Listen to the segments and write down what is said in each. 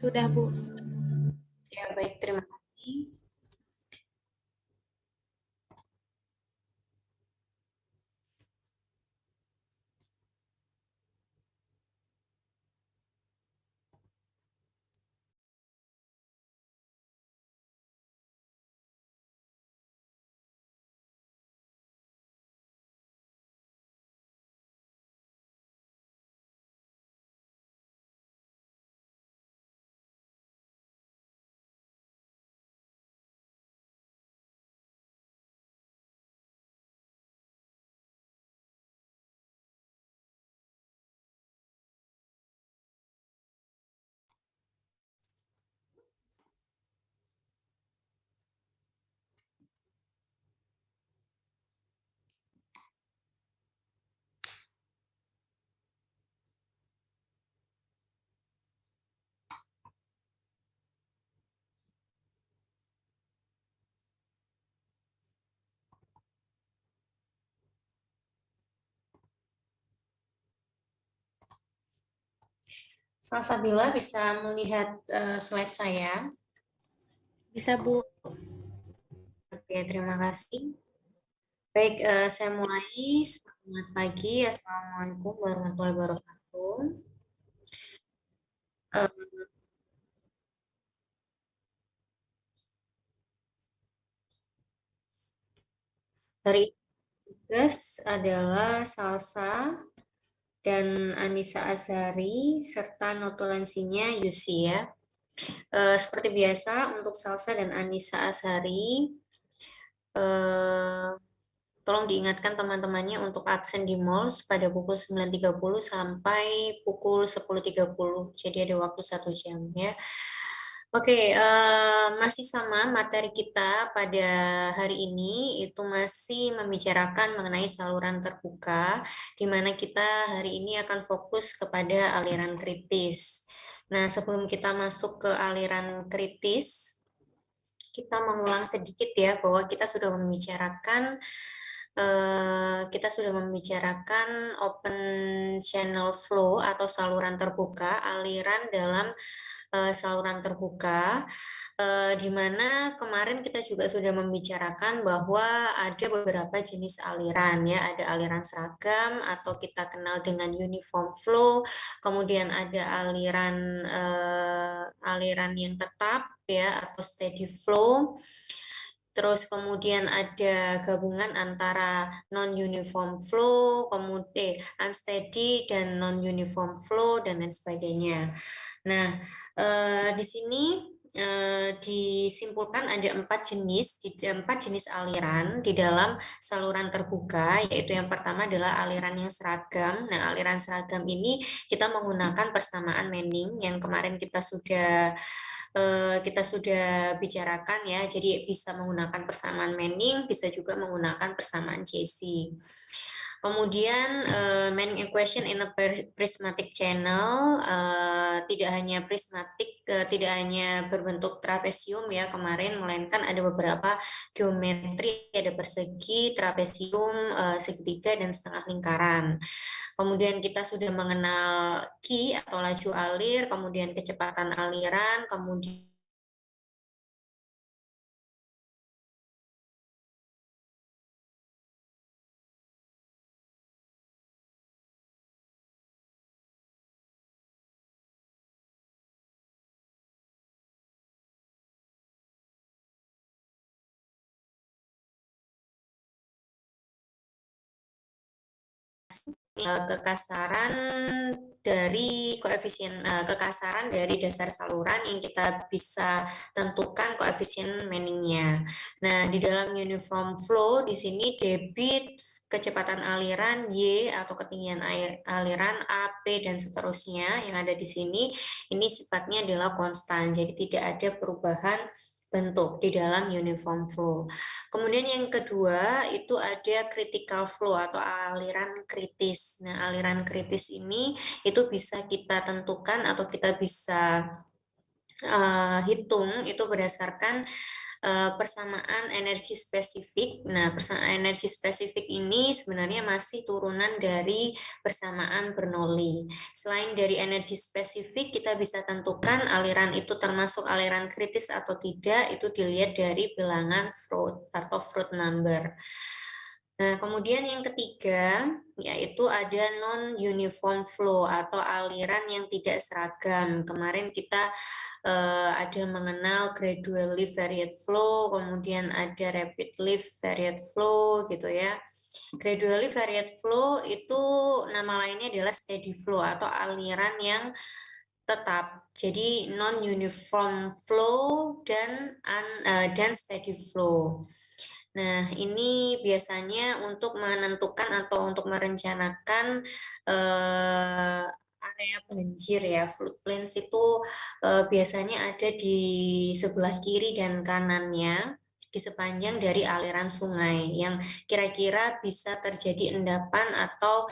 Sudah, Bu. Ya, baik, terima kasih. Salsabila bisa melihat slide saya. Bisa, Bu. Oke, terima kasih. Baik, saya mulai. Selamat pagi. Assalamualaikum warahmatullahi wabarakatuh. Eh, hari ini tugas adalah Salsa dan Anissa Azhari serta notulensinya Yusi ya. Seperti biasa untuk Salsa dan Anissa Azhari, eh, tolong diingatkan teman-temannya untuk absen di MOLS pada pukul 9.30 sampai pukul 10.30. Jadi ada waktu 1 jam ya. Oke, masih sama materi kita pada hari ini itu masih membicarakan mengenai saluran terbuka, di mana kita hari ini akan fokus kepada aliran kritis. Nah, sebelum kita masuk ke aliran kritis, kita mengulang sedikit ya bahwa kita sudah membicarakan open channel flow atau saluran terbuka, aliran dalam saluran terbuka, di mana kemarin kita juga sudah membicarakan bahwa ada beberapa jenis aliran ya, ada aliran seragam atau kita kenal dengan uniform flow, kemudian ada aliran yang tetap ya atau steady flow. Terus kemudian ada gabungan antara non-uniform flow, kemudian unsteady dan non-uniform flow dan lain sebagainya. Nah, di sini disimpulkan ada empat jenis aliran di dalam saluran terbuka, yaitu yang pertama adalah aliran yang seragam. Nah, aliran seragam ini kita menggunakan persamaan Manning yang kemarin kita sudah bicarakan ya. Jadi bisa menggunakan persamaan Manning, bisa juga menggunakan persamaan JC. Kemudian Manning equation in a prismatic channel tidak hanya berbentuk trapesium ya kemarin, melainkan ada beberapa geometri, ada persegi, trapesium, segitiga dan setengah lingkaran. Kemudian kita sudah mengenal Q atau laju alir, kemudian kecepatan aliran, kemudian kekasaran dari dasar saluran yang kita bisa tentukan koefisien Manning-nya. Nah, di dalam uniform flow di sini debit, kecepatan aliran Y atau ketinggian aliran A, P dan seterusnya yang ada di sini ini sifatnya adalah konstan. Jadi tidak ada perubahan bentuk di dalam uniform flow. Kemudian yang kedua itu ada critical flow atau aliran kritis. Nah, aliran kritis ini itu bisa kita tentukan atau kita bisa hitung itu berdasarkan persamaan energi spesifik. Nah, persamaan energi spesifik ini sebenarnya masih turunan dari persamaan Bernoulli. Selain dari energi spesifik, kita bisa tentukan aliran itu termasuk aliran kritis atau tidak, itu dilihat dari bilangan Froude atau Froude number. Nah, kemudian yang ketiga, yaitu ada non-uniform flow atau aliran yang tidak seragam. Kemarin kita ada mengenal gradually varied flow, kemudian ada rapidly varied flow gitu ya. Gradually varied flow itu nama lainnya adalah steady flow atau aliran yang tetap. Jadi non-uniform flow dan steady flow. Nah, ini biasanya untuk menentukan atau untuk merencanakan area banjir ya. Flood plains itu biasanya ada di sebelah kiri dan kanannya di sepanjang dari aliran sungai yang kira-kira bisa terjadi endapan atau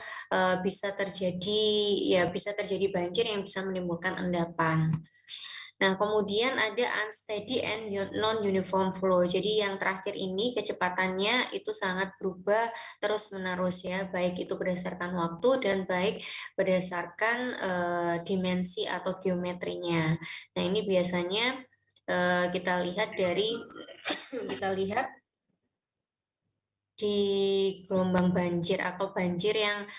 bisa terjadi banjir yang bisa menimbulkan endapan. Nah, kemudian ada unsteady and non-uniform flow. Jadi yang terakhir ini kecepatannya itu sangat berubah terus-menerus ya, baik itu berdasarkan waktu dan baik berdasarkan dimensi atau geometrinya. Nah, ini biasanya kita lihat di gelombang banjir atau banjir yang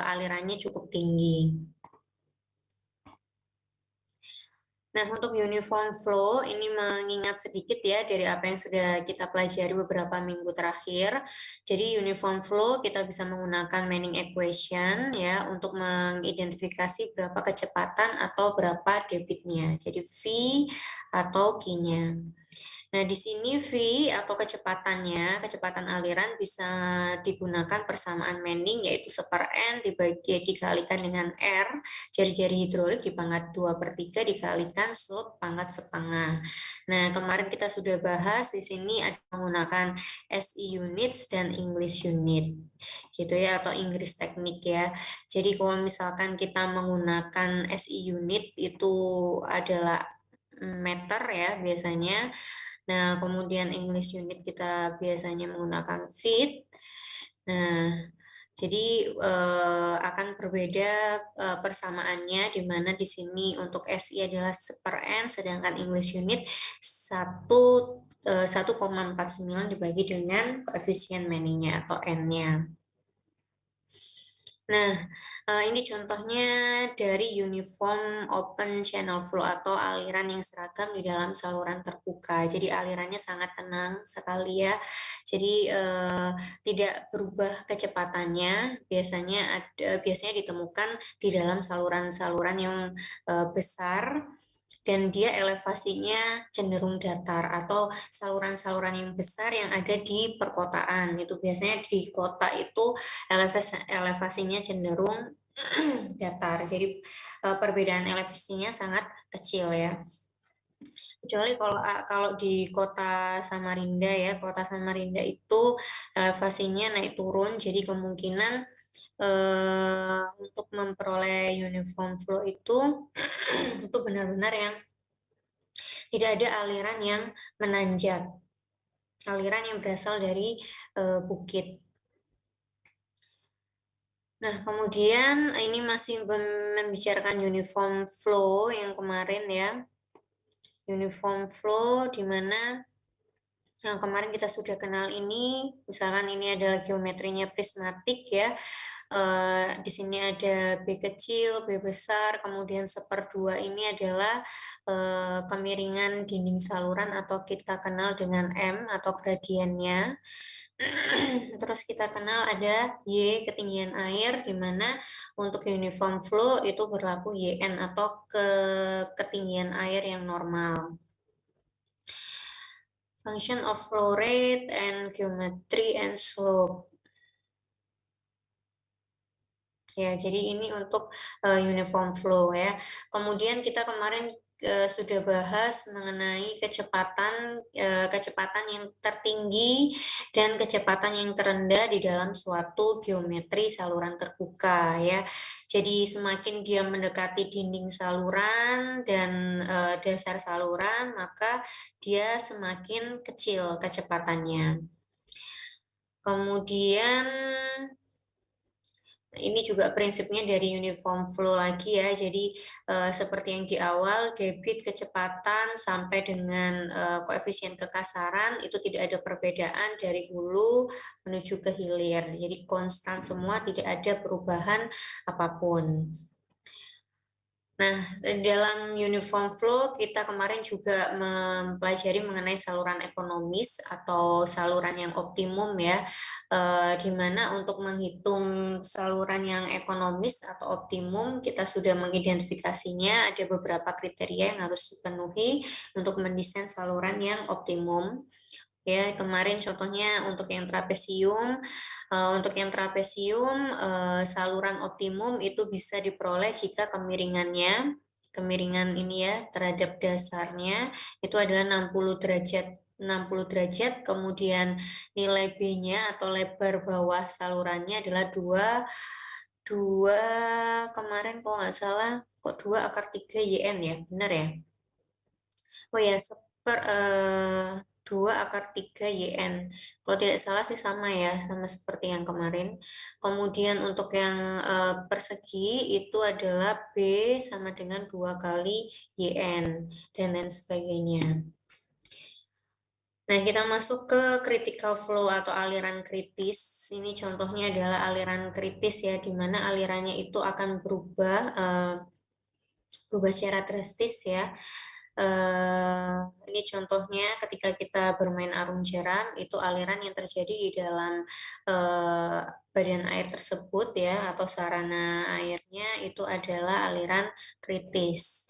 alirannya cukup tinggi. Nah, untuk uniform flow ini mengingat sedikit ya dari apa yang sudah kita pelajari beberapa minggu terakhir. Jadi uniform flow kita bisa menggunakan Manning equation ya untuk mengidentifikasi berapa kecepatan atau berapa debitnya. Jadi V atau Q-nya. Nah, di sini V atau kecepatan aliran bisa digunakan persamaan Manning yaitu 1/n dikalikan dengan R, jari-jari hidrolik di pangkat 2/3 dikalikan slope pangkat setengah. Nah, kemarin kita sudah bahas di sini ada menggunakan SI units dan English unit. Gitu ya, atau Inggris teknik ya. Jadi kalau misalkan kita menggunakan SI unit itu adalah meter ya biasanya. Nah, kemudian English unit kita biasanya menggunakan feet. Nah, jadi akan berbeda persamaannya di mana di sini untuk SI adalah 1/n sedangkan English unit 1,49 dibagi dengan koefisien Manning-nya atau N-nya. Nah, ini contohnya dari uniform open channel flow atau aliran yang seragam di dalam saluran terbuka. Jadi alirannya sangat tenang sekali ya. Jadi tidak berubah kecepatannya. Biasanya ditemukan di dalam saluran-saluran yang besar dan dia elevasinya cenderung datar atau saluran-saluran yang besar yang ada di perkotaan. Itu biasanya di kota itu elevasinya cenderung datar. Jadi perbedaan elevasinya sangat kecil ya. Kecuali kalau di kota Samarinda ya, kota Samarinda itu elevasinya naik turun, jadi kemungkinan untuk memperoleh uniform flow itu itu benar-benar yang tidak ada aliran yang menanjak, aliran yang berasal dari bukit. Nah, kemudian ini masih membicarakan uniform flow yang kemarin ya. Uniform flow di mana yang kemarin kita sudah kenal ini, misalkan ini adalah geometrinya prismatik ya. Di sini ada B kecil, B besar, kemudian 1/2 ini adalah kemiringan dinding saluran atau kita kenal dengan M atau gradiennya. Terus kita kenal ada Y ketinggian air, di mana untuk uniform flow itu berlaku YN atau ketinggian air yang normal. Function of flow rate and geometry and slope. Ya, jadi ini untuk uniform flow ya. Kemudian kita kemarin sudah bahas mengenai kecepatan yang tertinggi dan kecepatan yang terendah di dalam suatu geometri saluran terbuka ya. Jadi semakin dia mendekati dinding saluran dan dasar saluran, maka dia semakin kecil kecepatannya. Kemudian ini juga prinsipnya dari uniform flow lagi ya. Jadi seperti yang di awal, debit kecepatan sampai dengan koefisien kekasaran itu tidak ada perbedaan dari hulu menuju ke hilir. Jadi konstan semua, tidak ada perubahan apapun. Nah, dalam uniform flow kita kemarin juga mempelajari mengenai saluran ekonomis atau saluran yang optimum ya, di mana untuk menghitung saluran yang ekonomis atau optimum kita sudah mengidentifikasinya, ada beberapa kriteria yang harus dipenuhi untuk mendesain saluran yang optimum. Ya, kemarin contohnya untuk yang trapesium, saluran optimum itu bisa diperoleh jika kemiringan ini ya terhadap dasarnya itu adalah 60 derajat, kemudian nilai B-nya atau lebar bawah salurannya adalah 2 kemarin kalau nggak salah kok 2 akar 3 YN ya, benar ya? Oh ya, 2 akar 3 YN. Kalau tidak salah sih sama ya, sama seperti yang kemarin. Kemudian untuk yang persegi itu adalah B sama dengan 2 kali YN, dan lain sebagainya. Nah, kita masuk ke critical flow atau aliran kritis. Ini contohnya adalah aliran kritis ya, di mana alirannya itu akan berubah secara drastis ya. Ini contohnya ketika kita bermain arum jeram, itu aliran yang terjadi di dalam badan air tersebut ya, atau sarana airnya itu adalah aliran kritis.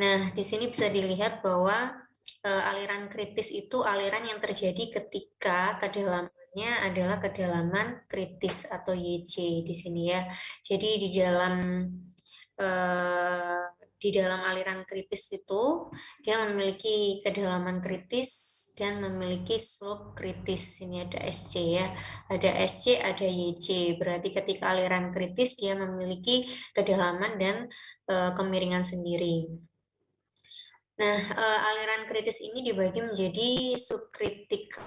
Nah, di sini bisa dilihat bahwa aliran kritis itu aliran yang terjadi ketika kedalamannya adalah kedalaman kritis atau YC di sini ya. Jadi eh, di dalam aliran kritis itu dia memiliki kedalaman kritis dan memiliki slope kritis. Ini ada SC ya, ada SC, ada YC. Berarti ketika aliran kritis dia memiliki kedalaman dan kemiringan sendiri. Nah, aliran kritis ini dibagi menjadi subkritik.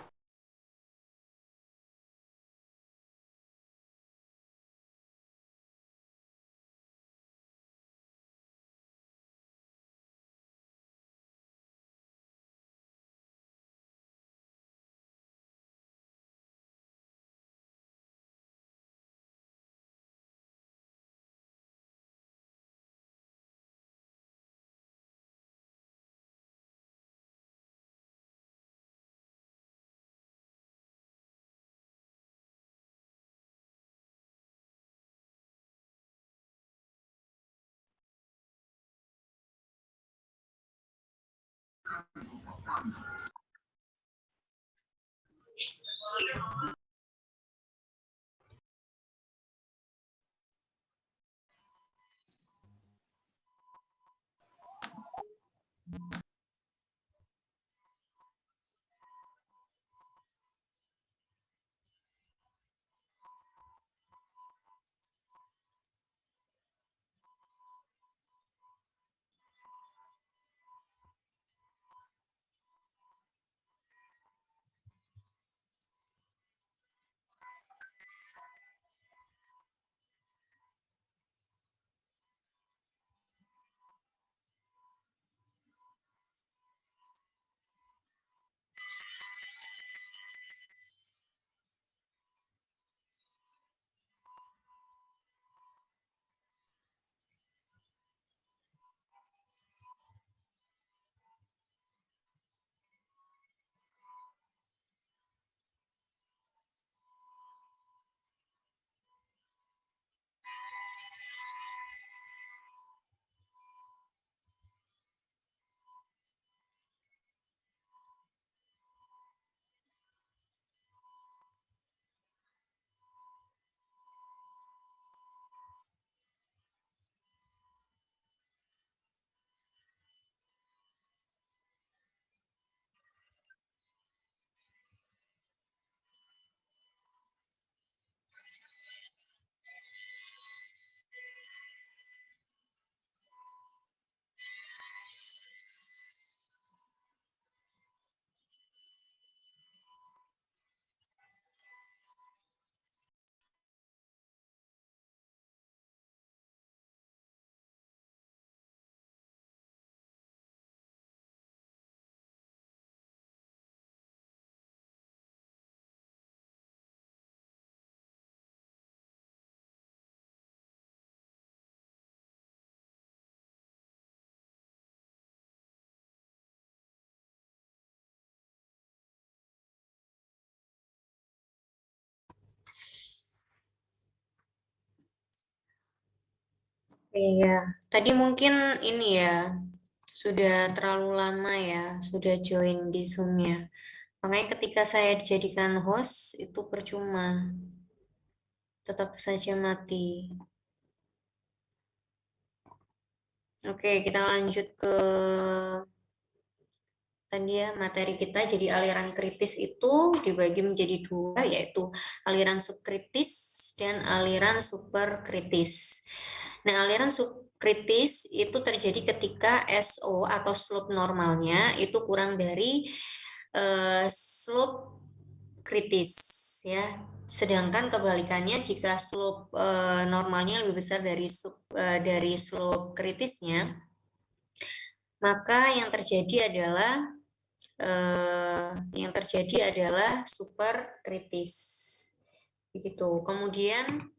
Oke ya, tadi mungkin ini ya, sudah terlalu lama ya, sudah join di Zoom-nya. Makanya ketika saya dijadikan host, itu percuma. Tetap saja mati. Oke, kita lanjut ke tadi ya materi kita. Jadi aliran kritis itu dibagi menjadi dua, yaitu aliran subkritis dan aliran superkritis. Nah, aliran subkritis itu terjadi ketika SO atau slope normalnya itu kurang dari slope kritis ya. Sedangkan kebalikannya jika slope normalnya lebih besar dari slope kritisnya, maka yang terjadi adalah super kritis. Begitu. Kemudian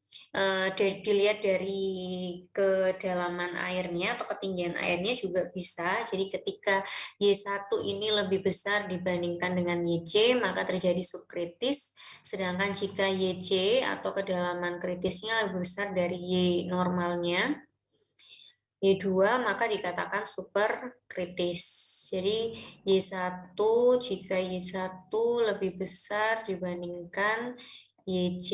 dilihat dari kedalaman airnya atau ketinggian airnya juga bisa. Jadi ketika Y1 ini lebih besar dibandingkan dengan YC, maka terjadi subkritis. Sedangkan jika YC atau kedalaman kritisnya lebih besar dari Y normalnya, Y2 maka dikatakan super kritis. Jadi Y1 jika Y1 lebih besar dibandingkan YC,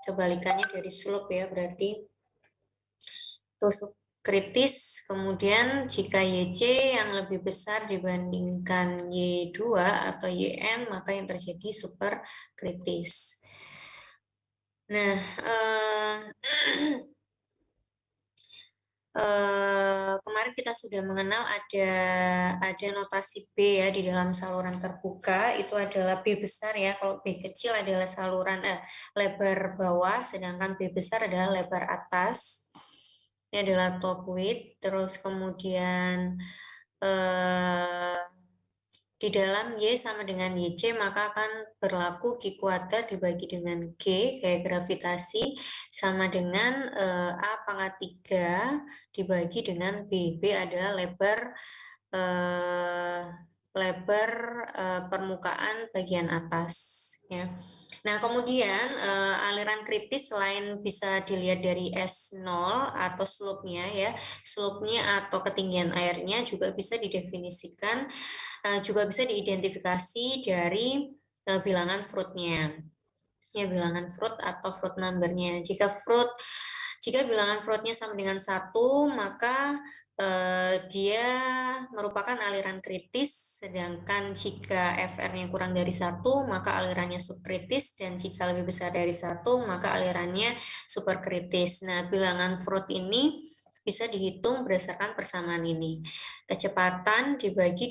kebalikannya dari slope ya berarti itu subkritis. Kemudian jika YC yang lebih besar dibandingkan Y2 atau YN maka yang terjadi super kritis. Nah, kemarin kita sudah mengenal ada notasi B ya di dalam saluran terbuka, itu adalah B besar ya. Kalau B kecil adalah lebar bawah, sedangkan B besar adalah lebar atas. Ini adalah top width, terus kemudian eh, di dalam Y sama dengan YC maka akan berlaku Q kuadrat dibagi dengan G, gaya gravitasi, sama dengan A pangkat 3 dibagi dengan B. B adalah lebar permukaan bagian atas. Ya. Nah, kemudian aliran kritis selain bisa dilihat dari S0 atau slope-nya ya, slope-nya atau ketinggian airnya juga bisa didefinisikan, juga bisa diidentifikasi dari bilangan Freud-nya. Ya, bilangan Freud atau Freud number-nya. Jika bilangan Freud-nya sama dengan 1, maka dia merupakan aliran kritis, sedangkan jika FR-nya kurang dari 1, maka alirannya subkritis, dan jika lebih besar dari 1, maka alirannya superkritis. Nah, bilangan Freud ini bisa dihitung berdasarkan persamaan ini. Kecepatan dibagi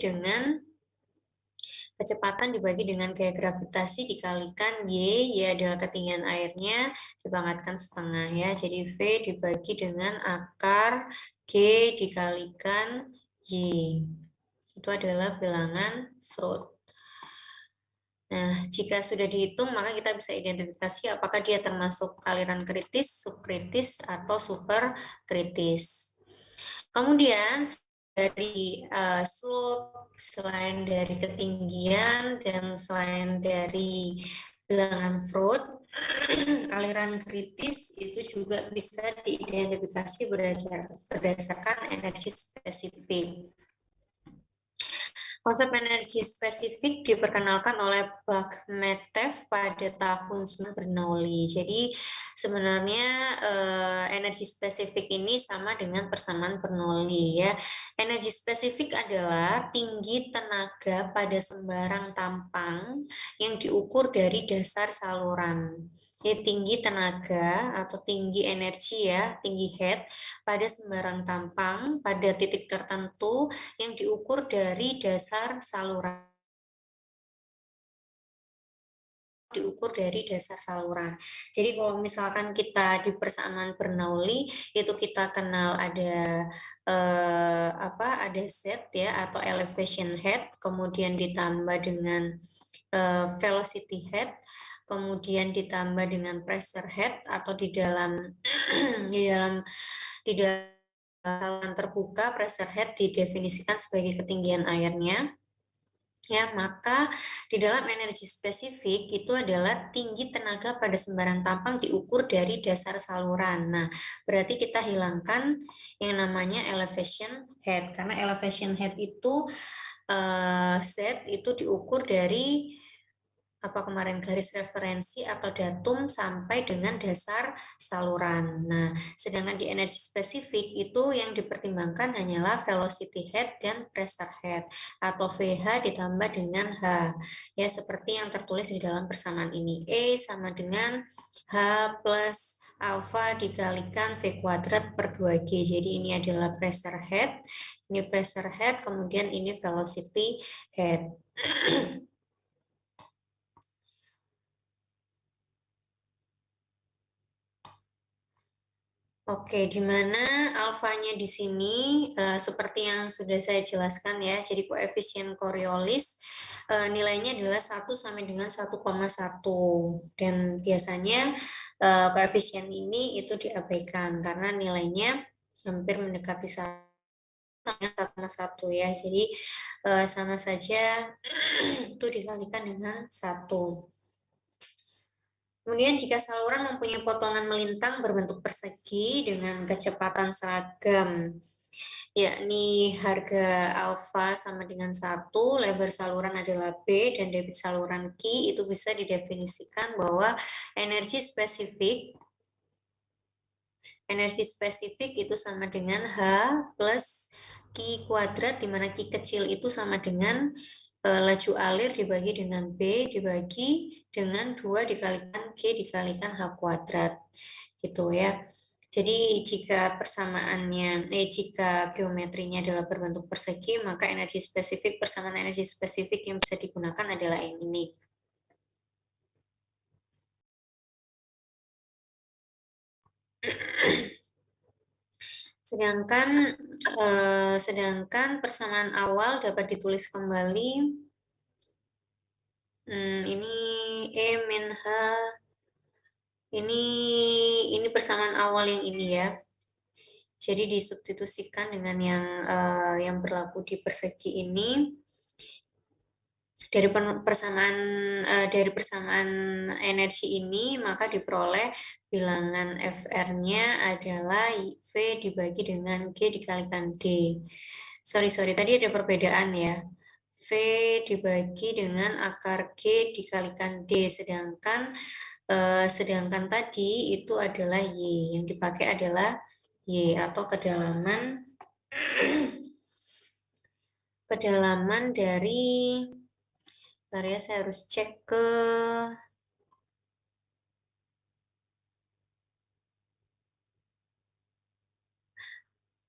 dengan gaya gravitasi dikalikan Y adalah ketinggian airnya, dipangkatkan setengah ya. Jadi V dibagi dengan akar G dikalikan Y. Itu adalah bilangan Freud. Nah, jika sudah dihitung, maka kita bisa identifikasi apakah dia termasuk aliran kritis, subkritis, atau superkritis. Kemudian dari slope, selain dari ketinggian, dan selain dari bilangan Freud, aliran kritis itu juga bisa diidentifikasi berdasarkan energi spesifik. Konsep energi spesifik diperkenalkan oleh Bakhmetev pada tahun 1900 Bernoulli. Jadi sebenarnya energi spesifik ini sama dengan persamaan Bernoulli ya. Energi spesifik adalah tinggi tenaga pada sembarang tampang yang diukur dari dasar saluran. Jadi tinggi tenaga atau tinggi energi ya, tinggi head pada sembarang tampang pada titik tertentu yang diukur dari dasar saluran. Jadi kalau misalkan kita di persamaan Bernoulli itu kita kenal ada ada Z ya atau elevation head, kemudian ditambah dengan velocity head, kemudian ditambah dengan pressure head atau di dalam saluran terbuka pressure head didefinisikan sebagai ketinggian airnya. Ya, maka di dalam energi spesifik itu adalah tinggi tenaga pada sembarang tampang diukur dari dasar saluran. Nah, berarti kita hilangkan yang namanya elevation head, karena elevation head itu Z itu diukur dari apa kemarin garis referensi atau datum sampai dengan dasar saluran. Nah, sedangkan di energi spesifik itu yang dipertimbangkan hanyalah velocity head dan pressure head atau VH ditambah dengan H. Ya, seperti yang tertulis di dalam persamaan ini. E sama dengan H plus alfa dikalikan V kuadrat per 2G. Jadi ini adalah pressure head, ini pressure head, kemudian ini velocity head. Oke, di mana alfanya di sini seperti yang sudah saya jelaskan ya. Jadi koefisien Coriolis nilainya adalah 1 sampai dengan 1,1 dan biasanya koefisien ini itu diabaikan karena nilainya hampir mendekati 1,1 ya. Jadi sama saja itu dikalikan dengan 1. Kemudian jika saluran mempunyai potongan melintang berbentuk persegi dengan kecepatan seragam, yakni harga alfa sama dengan 1, lebar saluran adalah B, dan debit saluran Q, itu bisa didefinisikan bahwa energi spesifik itu sama dengan H plus Q kuadrat, di mana Q kecil itu sama dengan laju alir dibagi dengan B dibagi dengan 2 dikalikan G dikalikan H kuadrat gitu ya. Jadi jika jika geometrinya adalah berbentuk persegi, maka energi spesifik persamaan energi spesifik yang bisa digunakan adalah yang ini. Sedangkan persamaan awal dapat ditulis kembali. Ini E min H. Ini persamaan awal yang ini ya. Jadi disubstitusikan dengan yang berlaku di persegi ini. Dari persamaan energi ini maka diperoleh bilangan FR-nya adalah V dibagi dengan G dikalikan D. Sorry, tadi ada perbedaan ya. V dibagi dengan akar G dikalikan D, sedangkan tadi itu adalah Y, yang dipakai adalah Y atau kedalaman dari, bentar ya, saya harus cek ke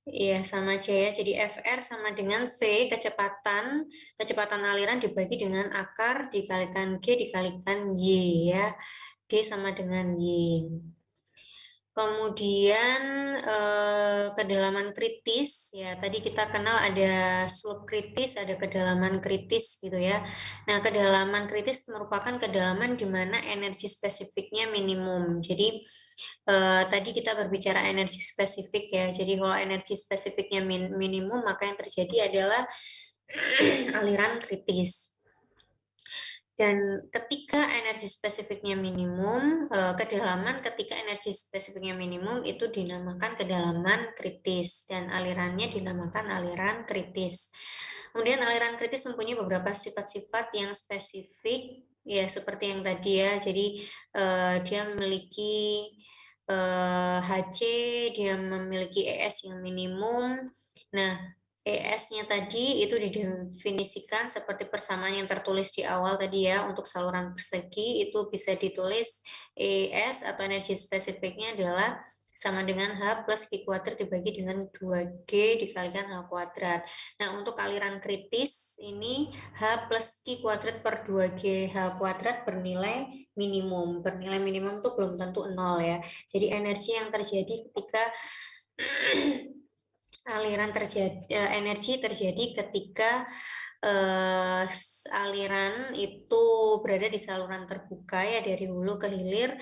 iya sama aja ya. Jadi FR sama dengan V kecepatan aliran dibagi dengan akar dikalikan G dikalikan Y ya. D sama dengan Y. Kemudian kedalaman kritis ya, tadi kita kenal ada slope kritis, ada kedalaman kritis gitu ya. Nah, kedalaman kritis merupakan kedalaman di mana energi spesifiknya minimum. Jadi tadi kita berbicara energi spesifik ya. Jadi kalau energi spesifiknya minimum, maka yang terjadi adalah aliran kritis. Dan ketika energi spesifiknya minimum, kedalaman ketika energi spesifiknya minimum itu dinamakan kedalaman kritis dan alirannya dinamakan aliran kritis. Kemudian aliran kritis mempunyai beberapa sifat-sifat yang spesifik ya seperti yang tadi ya. Jadi dia memiliki HC, dia memiliki ES yang minimum. Nah, ES-nya tadi itu didefinisikan seperti persamaan yang tertulis di awal tadi ya. Untuk saluran persegi itu bisa ditulis ES atau energi spesifiknya adalah sama dengan H plus Q kuadrat dibagi dengan 2G dikalikan H kuadrat. Nah, untuk aliran kritis ini H plus Q kuadrat per 2G H kuadrat bernilai minimum. Bernilai minimum itu belum tentu 0 ya. Jadi energi yang terjadi ketika energi terjadi ketika aliran itu berada di saluran terbuka ya dari hulu ke hilir,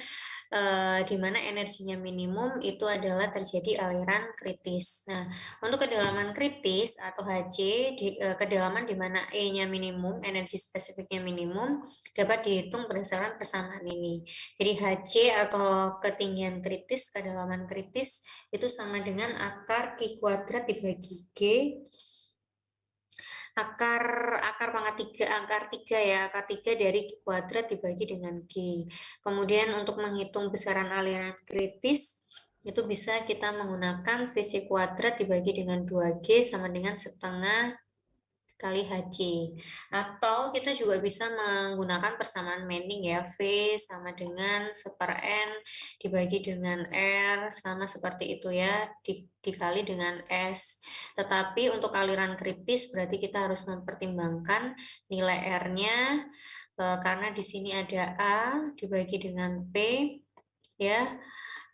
di mana energinya minimum itu adalah terjadi aliran kritis. Nah, untuk kedalaman kritis atau HC, kedalaman di mana E-nya minimum, energi spesifiknya minimum, dapat dihitung berdasarkan persamaan ini. Jadi HC atau ketinggian kritis, kedalaman kritis itu sama dengan akar Q kuadrat dibagi G akar pangkat 3 akar 3 dari Q kuadrat dibagi dengan G. Kemudian untuk menghitung besaran aliran kritis itu bisa kita menggunakan VC kuadrat dibagi dengan 2G sama dengan setengah kali HC. Atau kita juga bisa menggunakan persamaan Manning ya, V sama dengan 1/N dibagi dengan R sama seperti itu ya, dikali dengan S. Tetapi untuk aliran kritis berarti kita harus mempertimbangkan nilai R-nya karena di sini ada A dibagi dengan P ya.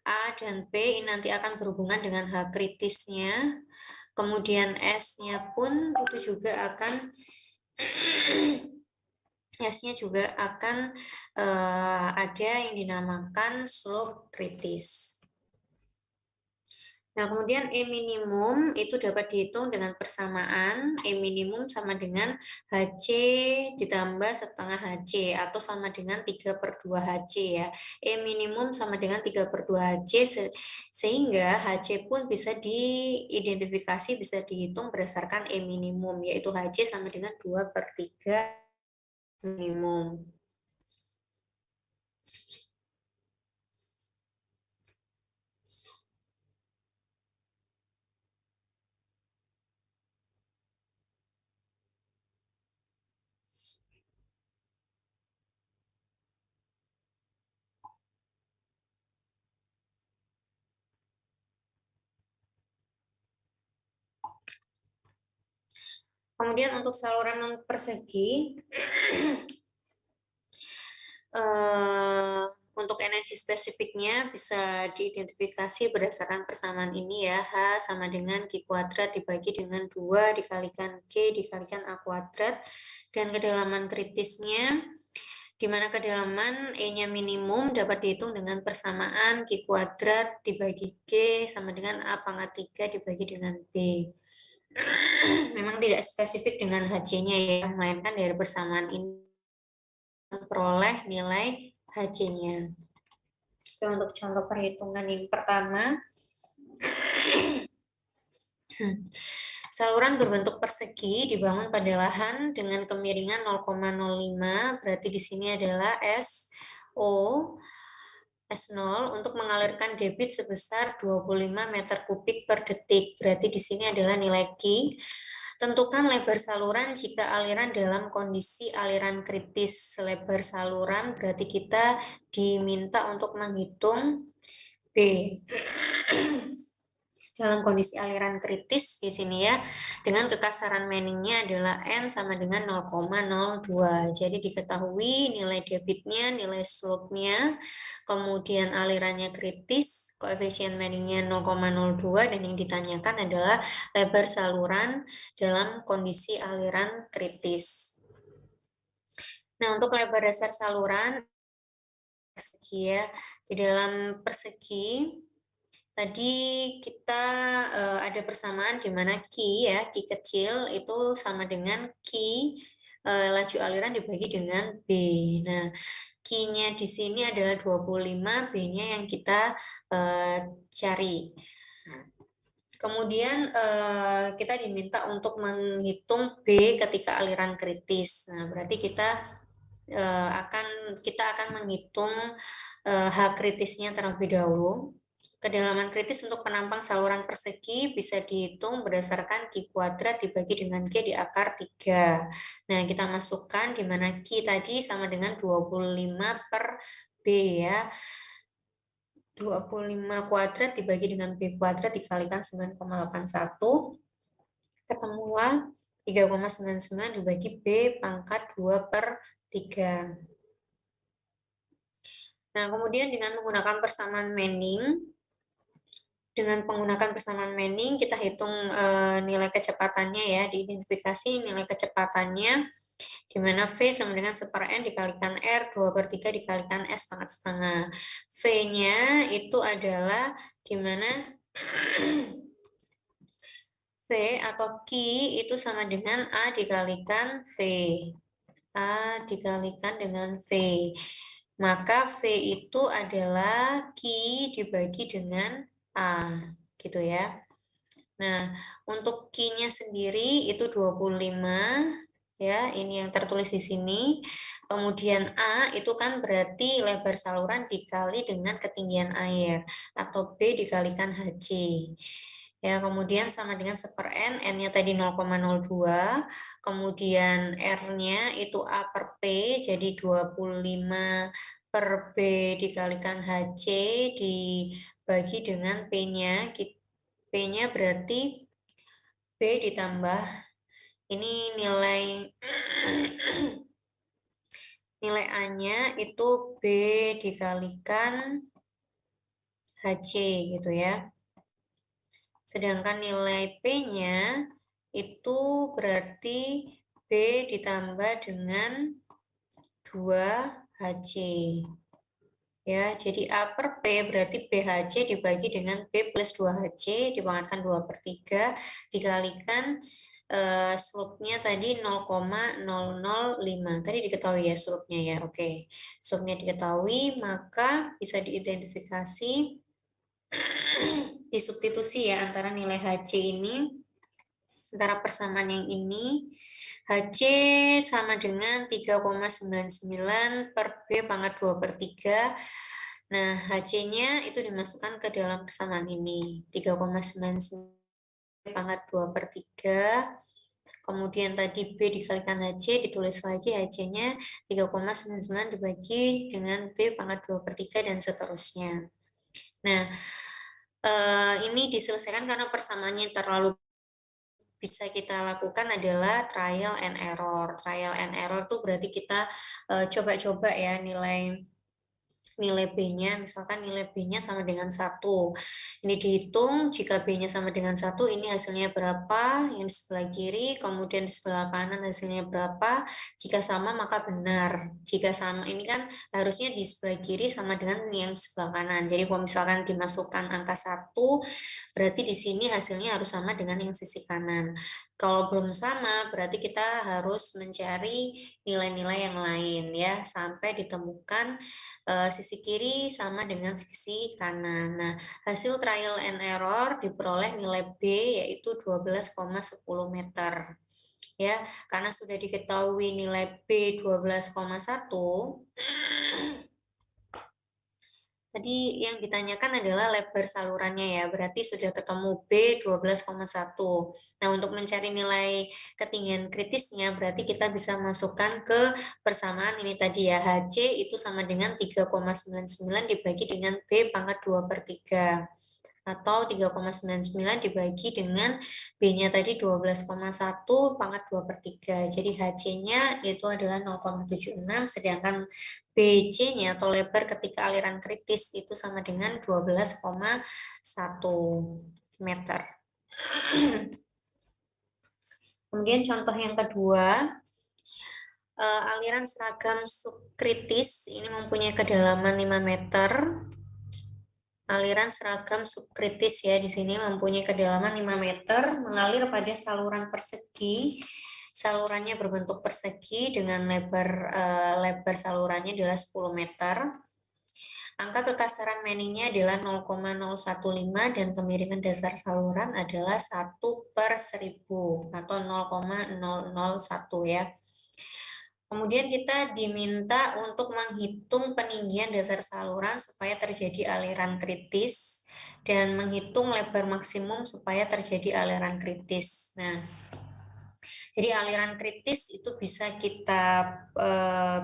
A dan P ini nanti akan berhubungan dengan H kritisnya. Kemudian S-nya pun itu juga akan S-nya juga akan ada yang dinamakan slope kritis. Nah, kemudian E minimum itu dapat dihitung dengan persamaan E minimum sama dengan HC ditambah setengah HC atau sama dengan 3/2 HC ya. E minimum sama dengan 3/2 HC sehingga HC pun bisa diidentifikasi, bisa dihitung berdasarkan E minimum yaitu HC sama dengan 2/3 minimum. Kemudian untuk saluran non persegi, untuk energi spesifiknya bisa diidentifikasi berdasarkan persamaan ini ya, H sama dengan Q kuadrat dibagi dengan 2 dikalikan G dikalikan A kuadrat, dan kedalaman kritisnya, di mana kedalaman E-nya minimum dapat dihitung dengan persamaan Q kuadrat dibagi G sama dengan A pangkat 3 dibagi dengan B. Memang tidak spesifik dengan HC-nya ya, melainkan dari persamaan ini memperoleh nilai HC-nya. Untuk contoh perhitungan yang pertama, saluran berbentuk persegi dibangun pada lahan dengan kemiringan 0,05, berarti di sini adalah SO S0 untuk mengalirkan debit sebesar 25 meter kubik per detik. Berarti di sini adalah nilai Q. Tentukan lebar saluran jika aliran dalam kondisi aliran kritis. Lebar saluran berarti kita diminta untuk menghitung B. Dalam kondisi aliran kritis di sini ya, dengan kekasaran Manning-nya adalah N sama dengan 0,02. Jadi diketahui nilai debitnya, nilai slope-nya, kemudian alirannya kritis, koefisien Manning-nya 0,02, dan yang ditanyakan adalah lebar saluran dalam kondisi aliran kritis. Nah, untuk lebar dasar saluran persegi ya, di dalam persegi tadi kita ada persamaan di mana Q ya, Q kecil itu sama dengan Q laju aliran dibagi dengan B. Nah, Q-nya di sini adalah 25, B-nya yang kita cari. Kemudian kita diminta untuk menghitung B ketika aliran kritis. Nah, berarti kita akan menghitung H kritisnya terlebih dahulu. Kedalaman kritis untuk penampang saluran persegi bisa dihitung berdasarkan Q kuadrat dibagi dengan G di akar 3. Nah, kita masukkan di mana Q tadi sama dengan 25 per B ya. 25 kuadrat dibagi dengan B kuadrat dikalikan 9,81. Ketemulah 3,99 dibagi B pangkat 2 per 3. Nah, kemudian dengan menggunakan persamaan Manning, dengan menggunakan persamaan Manning, kita hitung nilai kecepatannya ya, diidentifikasi nilai kecepatannya, di mana V sama dengan 1/N dikalikan R, 2/3 dikalikan S pangkat setengah. V-nya itu adalah di mana V atau Q itu sama dengan A dikalikan V. A dikalikan dengan V. Maka V itu adalah Q dibagi dengan A, gitu ya. Nah, untuk Q-nya sendiri itu 25, ya, ini yang tertulis di sini. Kemudian A itu kan berarti lebar saluran dikali dengan ketinggian air, atau B dikalikan HC. Ya, kemudian sama dengan 1/N, N-nya tadi 0,02, kemudian R-nya itu A per P, jadi 25 per B dikalikan HC dibagi dengan P-nya. P-nya berarti B ditambah, ini nilai nilai A-nya itu B dikalikan HC gitu ya. Sedangkan nilai P-nya itu berarti B ditambah dengan 2HC. Ya, jadi A per P berarti BHC dibagi dengan B plus 2HC dipangkatkan 2/3 dikalikan slope-nya tadi 0,005. Tadi diketahui ya slope-nya ya. Oke. Slope-nya diketahui, maka bisa diidentifikasi disubstitusi ya antara nilai HC ini, antara persamaan yang ini, HC sama dengan 3,99 per B pangkat 2/3. Nah, HC-nya itu dimasukkan ke dalam persamaan ini, 3,99 pangkat 2/3. Kemudian tadi B dikalikan HC, ditulis lagi HC-nya 3,99 dibagi dengan B pangkat 2/3 dan seterusnya. Nah, ini diselesaikan karena persamaannya terlalu bisa kita lakukan adalah trial and error. Trial and error tuh berarti kita coba-coba ya nilai B-nya, misalkan nilai B-nya sama dengan 1. Ini dihitung, jika B-nya sama dengan 1, ini hasilnya berapa, yang di sebelah kiri, kemudian di sebelah kanan hasilnya berapa, jika sama maka benar. Jika sama, ini kan harusnya di sebelah kiri sama dengan yang di sebelah kanan. Jadi kalau misalkan dimasukkan angka 1, berarti di sini hasilnya harus sama dengan yang sisi kanan. Kalau belum sama, berarti kita harus mencari nilai-nilai yang lain ya, sampai ditemukan sisi kiri sama dengan sisi kanan. Nah, hasil trial and error diperoleh nilai B yaitu 12,10 meter. Ya, karena sudah diketahui nilai B 12,1, tadi yang ditanyakan adalah lebar salurannya ya, berarti sudah ketemu B 12,1. Nah, untuk mencari nilai ketinggian kritisnya, berarti kita bisa masukkan ke persamaan ini tadi ya, HC itu sama dengan 3,99 dibagi dengan B pangkat 2/3. Atau 3,99 dibagi dengan B-nya tadi 12,1 pangkat 2/3. Jadi HC-nya itu adalah 0,76, sedangkan BC-nya atau lebar ketika aliran kritis itu sama dengan 12,1 meter. Kemudian contoh yang kedua, aliran seragam subkritis ini mempunyai kedalaman 5 meter. Aliran seragam subkritis ya, di sini mempunyai kedalaman 5 meter, mengalir pada saluran persegi. Salurannya berbentuk persegi dengan lebar salurannya adalah 10 meter. Angka kekasaran Manningnya adalah 0,015 dan kemiringan dasar saluran adalah 1/1000 atau 0,001 ya. Kemudian kita diminta untuk menghitung peninggian dasar saluran supaya terjadi aliran kritis dan menghitung lebar maksimum supaya terjadi aliran kritis. Nah, jadi aliran kritis itu bisa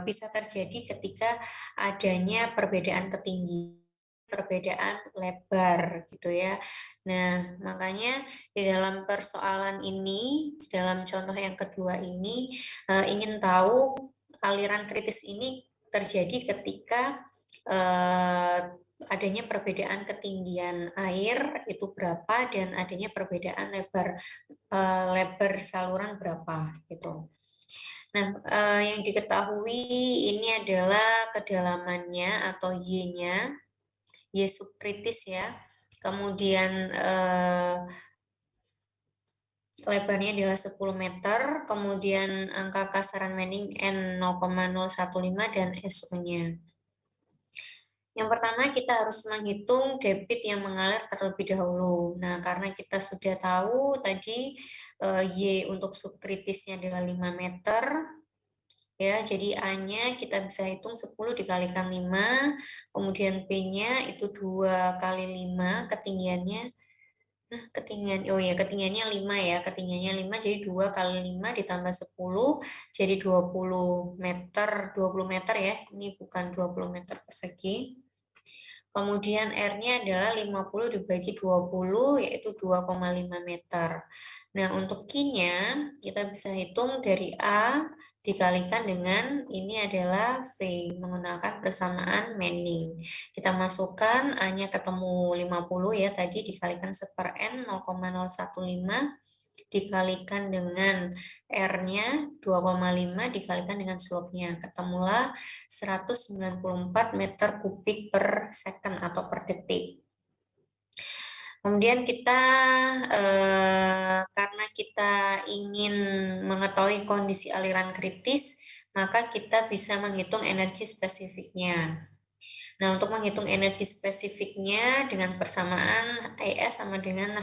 bisa terjadi ketika adanya perbedaan ketinggian, perbedaan lebar gitu ya. Nah, makanya di dalam persoalan ini, di dalam contoh yang kedua ini, ingin tahu aliran kritis ini terjadi ketika adanya perbedaan ketinggian air itu berapa dan adanya perbedaan lebar saluran berapa gitu. Nah, yang diketahui ini adalah kedalamannya atau Y-nya, Y subkritis ya. Kemudian lebarnya adalah 10 meter, kemudian angka kasaran Manning N 0,015 dan SO-nya. Yang pertama kita harus menghitung debit yang mengalir terlebih dahulu. Nah, karena kita sudah tahu tadi Y untuk subkritisnya adalah 5 meter, ya, jadi A-nya kita bisa hitung 10 dikalikan 5, kemudian P-nya itu 2 kali 5 ketinggiannya. Nah, ketinggiannya 5 ya, ketinggiannya 5 jadi 2 kali 5 ditambah 10 jadi 20 meter, 20 meter ya, ini bukan 20 meter persegi. Kemudian R-nya adalah 50 dibagi 20 yaitu 2,5 meter. Nah, untuk Q-nya kita bisa hitung dari A dikalikan dengan ini adalah V menggunakan persamaan Manning. Kita masukkan A-nya ketemu 50 ya tadi dikalikan 1/N 0,015 dikalikan dengan R-nya 2,5 dikalikan dengan slope-nya. Ketemulah 194 meter kubik per second atau per detik. Kemudian kita, karena kita ingin mengetahui kondisi aliran kritis, maka kita bisa menghitung energi spesifiknya. Nah, untuk menghitung energi spesifiknya dengan persamaan ES sama dengan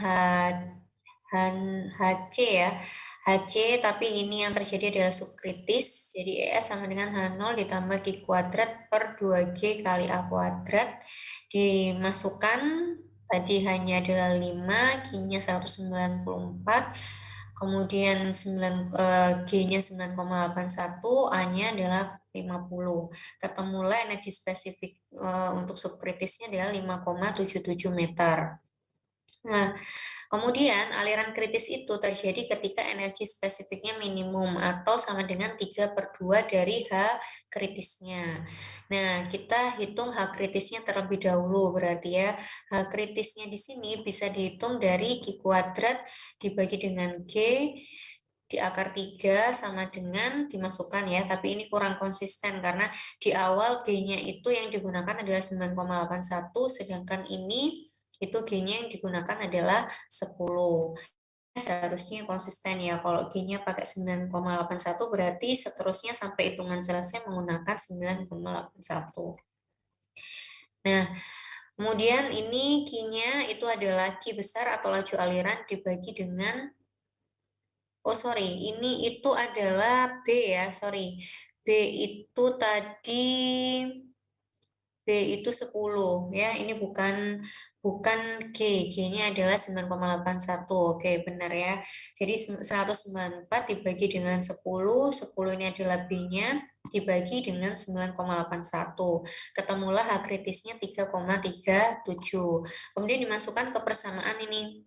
HC ya. HC tapi ini yang terjadi adalah subkritis. Jadi ES sama dengan H0 ditambah Q kuadrat per 2G kali A kuadrat. Dimasukkan tadi hanya adalah 5, Q-nya 194. Kemudian G-nya 9,81, A-nya adalah 50. Ketemulah energi spesifik untuk subkritisnya adalah 5,77 meter. Nah, kemudian aliran kritis itu terjadi ketika energi spesifiknya minimum atau sama dengan 3/2 dari H kritisnya. Nah, kita hitung H kritisnya terlebih dahulu berarti ya. H kritisnya di sini bisa dihitung dari Q kuadrat dibagi dengan G di akar 3 sama dengan dimasukkan ya, tapi ini kurang konsisten karena di awal G-nya itu yang digunakan adalah 9,81 sedangkan ini itu G-nya yang digunakan adalah 10. Seharusnya konsisten ya, kalau G-nya pakai 9,81 berarti seterusnya sampai hitungan selesai menggunakan 9,81. Nah, kemudian ini Q-nya itu adalah Q besar atau laju aliran dibagi dengan, ini itu adalah B ya, B itu tadi B itu 10 ya, ini bukan G-nya adalah 9,81. Oke, benar ya. Jadi 194 dibagi dengan 10 ini adalah B-nya dibagi dengan 9,81. Ketemulah H kritisnya 3,37. Kemudian dimasukkan ke persamaan ini.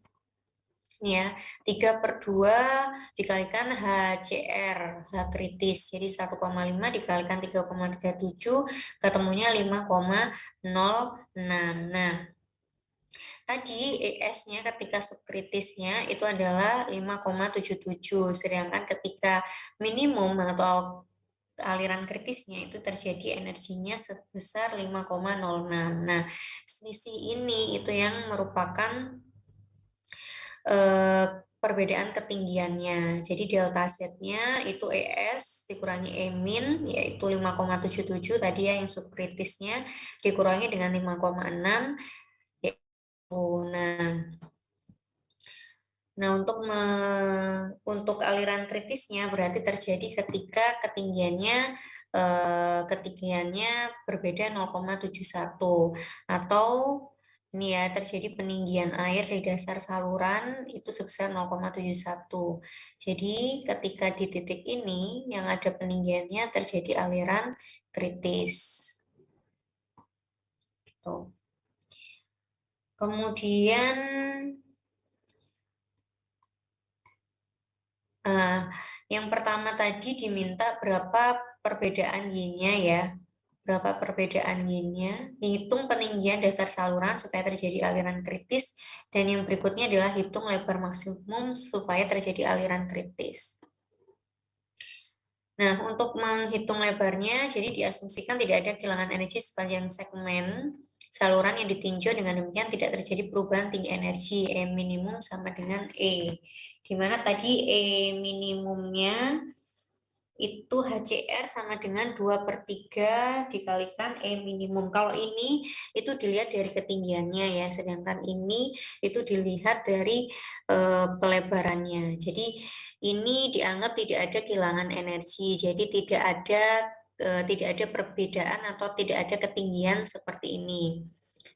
Ya, 3/2 dikalikan HCR, H kritis. Jadi 1,5 dikalikan 3,37, ketemunya 5,06. Nah, tadi ES-nya ketika subkritisnya itu adalah 5,77, sedangkan ketika minimum atau aliran kritisnya itu terjadi energinya sebesar 5,06. Nah, selisih ini itu yang merupakan perbedaan ketinggiannya. Jadi delta Z-nya itu ES dikurangi E min yaitu 5,77 tadi ya yang subkritisnya dikurangi dengan 5,6 yaitu Nah, untuk aliran kritisnya berarti terjadi ketika ketinggiannya berbeda 0,71 atau ini ya terjadi peninggian air di dasar saluran itu sebesar 0,71. Jadi ketika di titik ini yang ada peninggiannya terjadi aliran kritis. Gitu. Kemudian yang pertama tadi diminta berapa perbedaan Y-nya ya. berapa perbedaan Y-nya, hitung peninggian dasar saluran supaya terjadi aliran kritis, dan yang berikutnya adalah hitung lebar maksimum supaya terjadi aliran kritis. Nah, untuk menghitung lebarnya, jadi diasumsikan tidak ada kehilangan energi sepanjang segmen saluran yang ditinjau, dengan demikian tidak terjadi perubahan tinggi energi. E minimum sama dengan E, di mana tadi E minimumnya itu HCR sama dengan 2/3 dikalikan E minimum. Kalau ini itu dilihat dari ketinggiannya ya, sedangkan ini itu dilihat dari pelebarannya. Jadi ini dianggap tidak ada kehilangan energi, jadi tidak ada perbedaan atau tidak ada ketinggian seperti ini.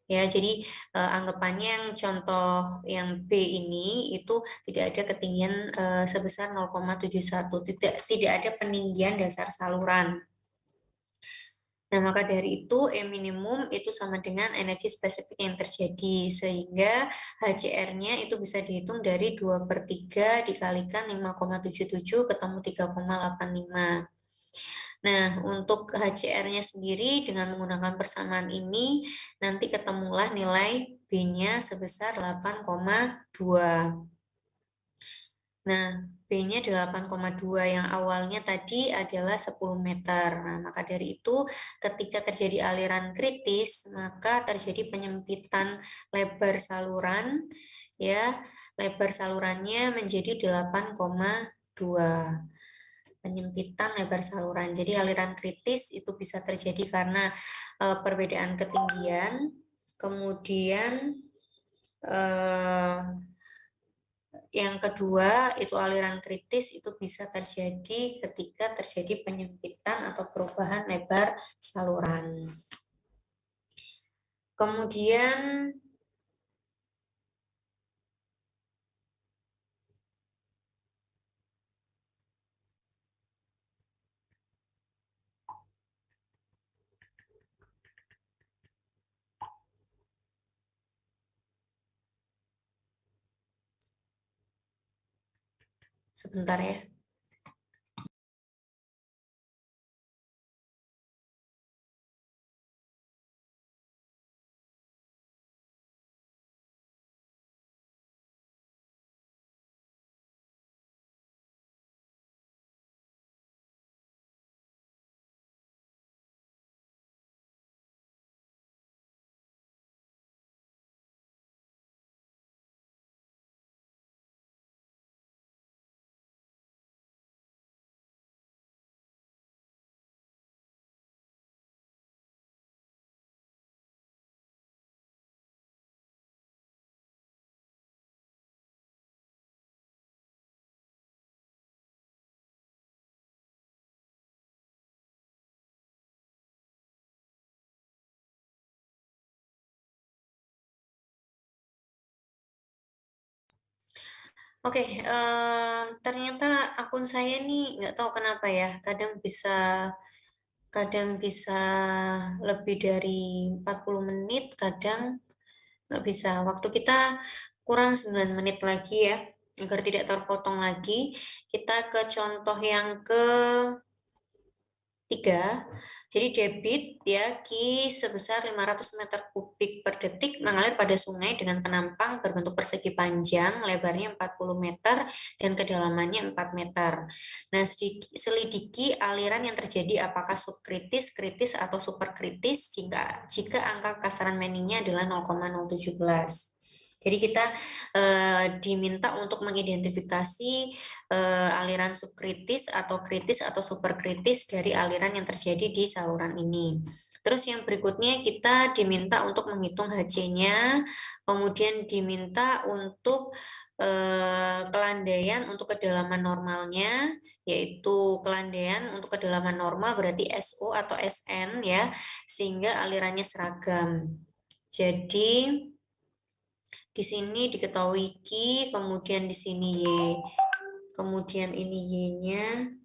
Ya, jadi anggapannya yang contoh yang B ini itu tidak ada ketinggian sebesar 0,71, tidak ada peninggian dasar saluran. Nah, maka dari itu E minimum itu sama dengan energi spesifik yang terjadi, sehingga HCR-nya itu bisa dihitung dari 2/3 dikalikan 5,77 ketemu 3,85. Nah, untuk HCR-nya sendiri dengan menggunakan persamaan ini, nanti ketemulah nilai B-nya sebesar 8,2. Nah, B-nya 8,2 yang awalnya tadi adalah 10 meter. Nah, maka dari itu ketika terjadi aliran kritis, maka terjadi penyempitan lebar saluran, ya, lebar salurannya menjadi 8,2. Penyempitan lebar saluran. Jadi aliran kritis itu bisa terjadi karena perbedaan ketinggian, kemudian yang kedua itu aliran kritis itu bisa terjadi ketika terjadi penyempitan atau perubahan lebar saluran. Kemudian sebentar ya. Oke, ternyata akun saya nih nggak tahu kenapa ya, kadang bisa lebih dari 40 menit, kadang nggak bisa. Waktu kita kurang 9 menit lagi ya, agar tidak terpotong lagi. Kita ke contoh yang ketiga. Jadi debit ya Q sebesar 500 meter kubik per detik mengalir pada sungai dengan penampang berbentuk persegi panjang, lebarnya 40 meter dan kedalamannya 4 meter. Nah, selidiki aliran yang terjadi apakah subkritis, kritis atau superkritis jika angka kasaran Manningnya adalah 0,017. Jadi kita diminta untuk mengidentifikasi aliran subkritis atau superkritis dari aliran yang terjadi di saluran ini. Terus yang berikutnya kita diminta untuk menghitung HC-nya, kemudian diminta untuk kelandaian untuk kedalaman normalnya, yaitu kelandaian untuk kedalaman normal berarti SO atau SN ya, sehingga alirannya seragam. Jadi di sini diketahui Q, kemudian di sini Y. Kemudian ini Y-nya.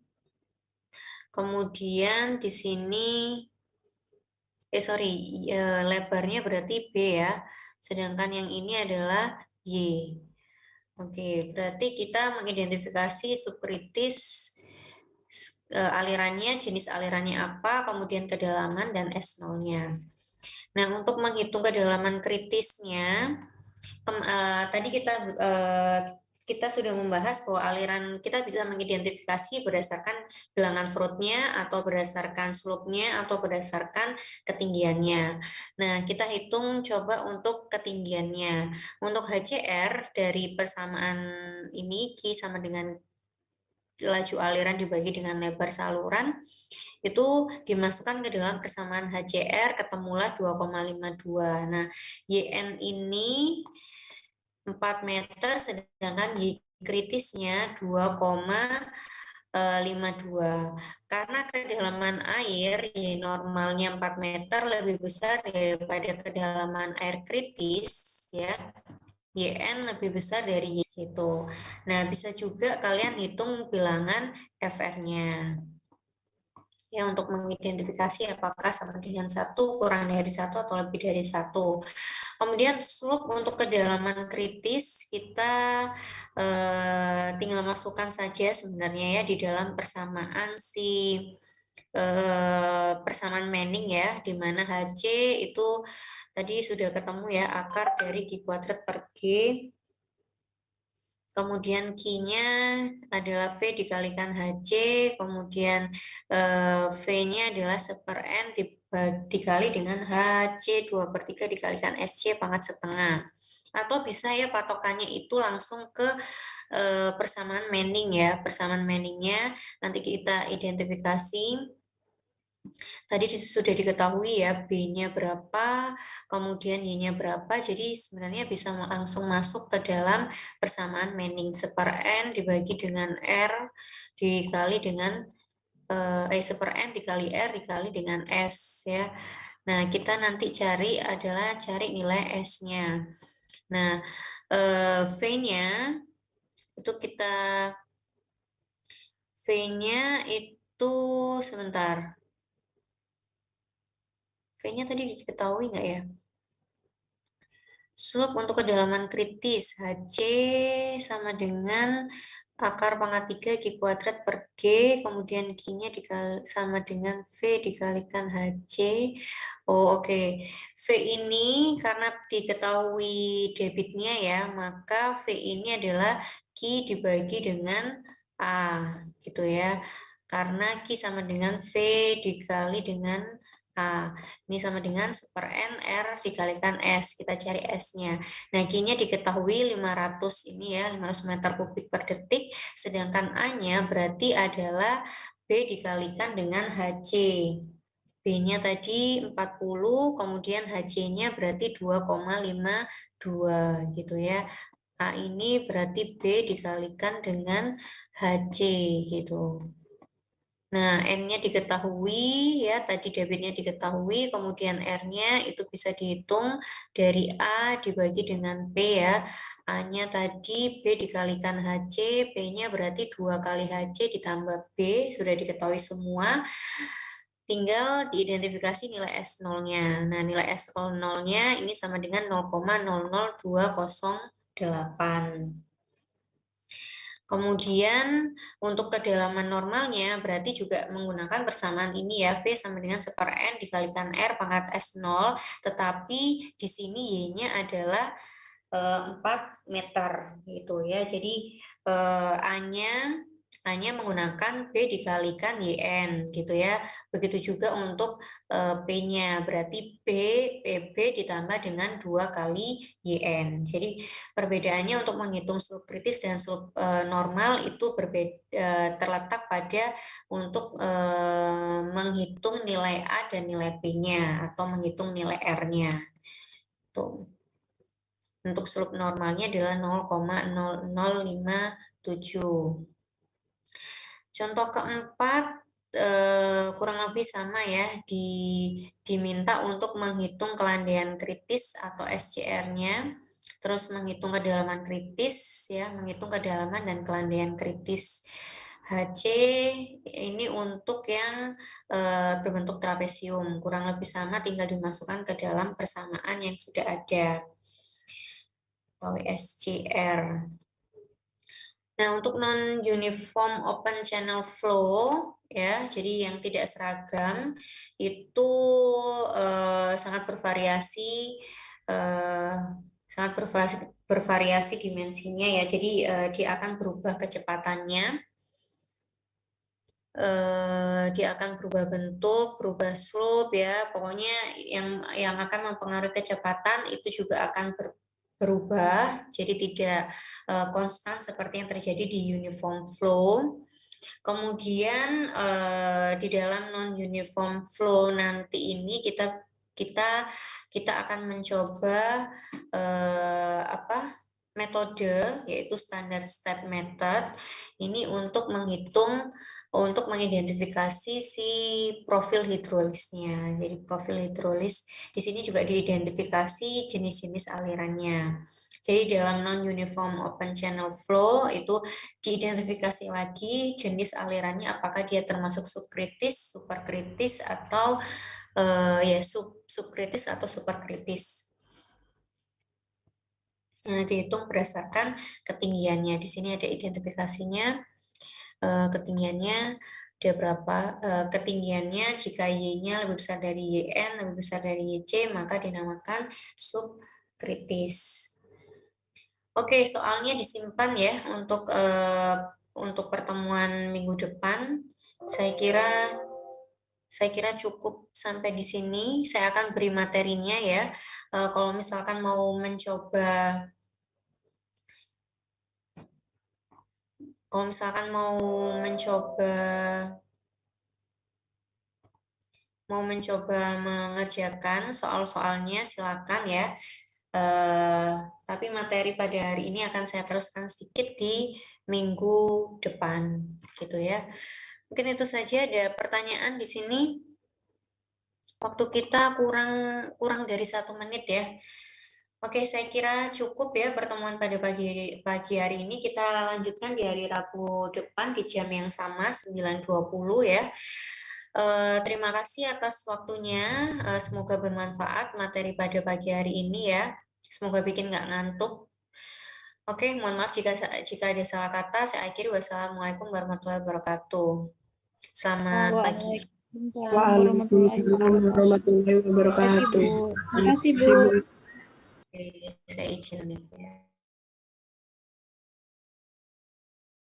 Kemudian di sini lebarnya berarti B ya. Sedangkan yang ini adalah Y. Oke, berarti kita mengidentifikasi subkritis alirannya, jenis alirannya apa, kemudian kedalaman dan S0-nya. Nah, untuk menghitung kedalaman kritisnya, tadi kita sudah membahas bahwa aliran kita bisa mengidentifikasi berdasarkan bilangan Freud-nya atau berdasarkan slope-nya atau berdasarkan ketinggiannya. Nah, kita hitung coba untuk ketinggiannya. Untuk HCR dari persamaan ini Q sama dengan laju aliran dibagi dengan lebar saluran itu dimasukkan ke dalam persamaan HCR, ketemulah 2,52. Nah, YN ini 4 meter, sedangkan Y kritisnya 2,52. Karena kedalaman air Y normalnya 4 meter lebih besar daripada kedalaman air kritis, ya. YN lebih besar dari Y gitu. Nah, bisa juga kalian hitung bilangan FR-nya. Ya, untuk mengidentifikasi apakah sama dengan 1, kurang dari 1, atau lebih dari 1. Kemudian slope untuk kedalaman kritis kita tinggal masukkan saja sebenarnya ya di dalam persamaan persamaan Manning ya, di mana HC itu tadi sudah ketemu ya, akar dari Q kuadrat per G. Kemudian Q-nya adalah V dikalikan HC, kemudian V-nya adalah 1/N dikali dengan HC 2/3 dikalikan SC pangkat setengah. Atau bisa ya patokannya itu langsung ke persamaan Manning ya. Persamaan Manning-nya nanti kita identifikasi. Tadi sudah diketahui ya B-nya berapa, kemudian Y-nya berapa, jadi sebenarnya bisa langsung masuk ke dalam persamaan Manning 1/N dibagi dengan R dikali dengan 1/N dikali R dikali dengan S ya. Nah, kita nanti cari nilai S-nya. Nah, V-nya itu V-nya itu sebentar. V-nya tadi diketahui nggak ya? Slope untuk kedalaman kritis HC sama dengan akar pangkat 3 Q kuadrat per G, kemudian Q-nya sama dengan V dikalikan HC. Oh, oke. V ini karena diketahui debitnya ya, maka V ini adalah Q dibagi dengan A, gitu ya. Karena Q sama dengan V dikali dengan A. Ini sama dengan 1/N R dikalikan S. Kita cari S-nya. Nah, Q-nya diketahui 500 ini ya, 500 meter kubik per detik. Sedangkan A-nya berarti adalah B dikalikan dengan HC. B-nya tadi 40, kemudian HC-nya berarti 2,52 gitu ya. A ini berarti B dikalikan dengan HC gitu. Nah, N-nya diketahui ya, tadi debitnya diketahui, kemudian R-nya itu bisa dihitung dari A dibagi dengan P ya. A-nya tadi B dikalikan HC, P-nya berarti 2 kali HC ditambah B, sudah diketahui semua. Tinggal diidentifikasi nilai S0-nya. Nah, nilai S0-nya ini sama dengan 0,00208. Kemudian untuk kedalaman normalnya berarti juga menggunakan persamaan ini ya, V sama dengan 1/N dikalikan R pangkat S0, tetapi di sini Y-nya adalah 4 meter gitu ya. Jadi A-nya menggunakan B dikalikan YN gitu ya. Begitu juga untuk P-nya, berarti PB ditambah dengan 2 kali YN. Jadi perbedaannya untuk menghitung slope kritis dan slope normal itu terletak pada untuk menghitung nilai A dan nilai P-nya atau menghitung nilai R-nya. Tuh. Untuk slope normalnya adalah 0,0057. Contoh keempat kurang lebih sama ya, diminta untuk menghitung kelandaian kritis atau SCR-nya, terus menghitung kedalaman kritis ya, menghitung kedalaman dan kelandaian kritis. HC ini untuk yang berbentuk trapesium, kurang lebih sama, tinggal dimasukkan ke dalam persamaan yang sudah ada atau SCR. Nah, untuk non-uniform open channel flow, ya, jadi yang tidak seragam, itu sangat bervariasi, sangat bervariasi dimensinya ya, jadi dia akan berubah kecepatannya, dia akan berubah bentuk, berubah slope ya, pokoknya yang akan mempengaruhi kecepatan itu juga akan berubah, jadi tidak konstan seperti yang terjadi di uniform flow. Kemudian di dalam non-uniform flow nanti ini kita akan mencoba metode yaitu standard step method ini untuk mengidentifikasi si profil hidrolisnya. Jadi profil hidrolis di sini juga diidentifikasi jenis-jenis alirannya. Jadi dalam non-uniform open channel flow itu diidentifikasi lagi jenis alirannya apakah dia termasuk subkritis, superkritis atau ya subkritis atau superkritis. Nah, dihitung berdasarkan ketinggiannya. Di sini ada identifikasinya. Ketinggiannya ada berapa? Ketinggiannya jika Y-nya lebih besar dari YN, lebih besar dari YC, maka dinamakan subkritis. Oke, soalnya disimpan ya untuk pertemuan minggu depan. Saya kira cukup sampai di sini. Saya akan beri materinya ya. Kalau misalkan mau mencoba mengerjakan soal-soalnya silakan ya. Tapi materi pada hari ini akan saya teruskan sedikit di minggu depan, gitu ya. Mungkin itu saja. Ada pertanyaan di sini? Waktu kita kurang dari 1 menit ya. Oke, saya kira cukup ya pertemuan pada pagi hari ini. Kita lanjutkan di hari Rabu depan di jam yang sama 9.20 ya. Terima kasih atas waktunya. Semoga bermanfaat materi pada pagi hari ini ya. Semoga bikin nggak ngantuk. Oke, mohon maaf jika ada salah kata. Saya akhiri. Wassalamualaikum warahmatullahi wabarakatuh. Selamat pagi. Waalaikumsalam warahmatullahi wabarakatuh. warahmatullahi Terima kasih, wabarakatuh. Bu. Terima kasih, Bu. Terima kasih, Bu. Oke, saya izin ya.